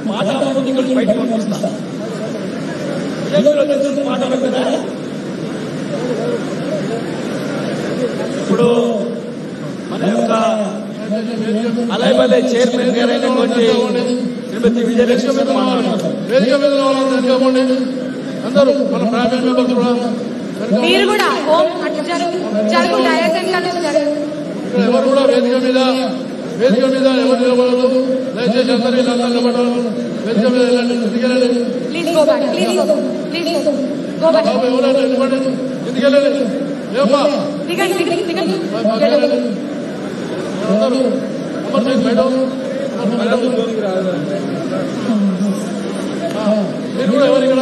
పాట బయటకు పంపిస్తా పాటలు కదా. ఇప్పుడు మన యొక్క అలైబలే చైర్మన్ గారైనటువంటి శ్రీమతి విజయలక్ష్మి అందరూ మన ఫ్యామిలీ మెంబర్స్ కూడా మీరు కూడా ఎవరు కూడా వేదిక మీద ఎవరు నిలబడదు. దయచేసి అందరూ ఇలా నిలబడాలి. వేదిక మీద ఎందుకెళ్ళండి ఎవరైనా నిలబడి ఎందుకెళ్ళండి లేపా అందరూ మేడం మీరు కూడా ఎవరు ఇక్కడ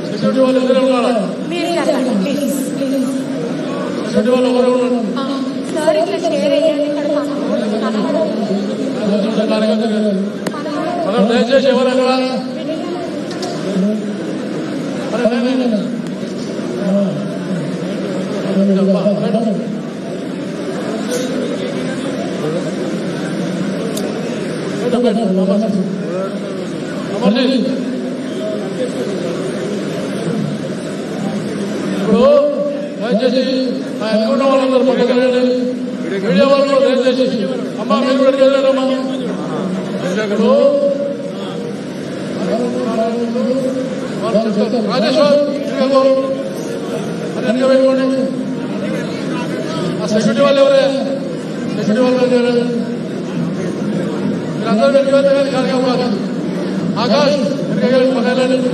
సెక్యూరిటీ వాళ్ళు ఎదురే ఉన్నారా? సెక్యూరిటీ వాళ్ళు ఎవరు ఉన్నారు? మనం దయచేసి ఎవరు అక్కడ ఇప్పుడు దయచేసి అనుకున్న వాళ్ళందరూ పక్కన మీడియా వాళ్ళు దయచేసి అమ్మా మీరు కూడా వెళ్ళారమ్మా. రాజేశ్వర్ అని పెట్టుకోండి. ఆ సెక్యూరిటీ వాళ్ళు ఎవరే? సెక్యూరిటీ వాళ్ళు మీరందరూ వెళ్ళిపోతే కార్యక్రమం ఆకాష్ పక్కనండి.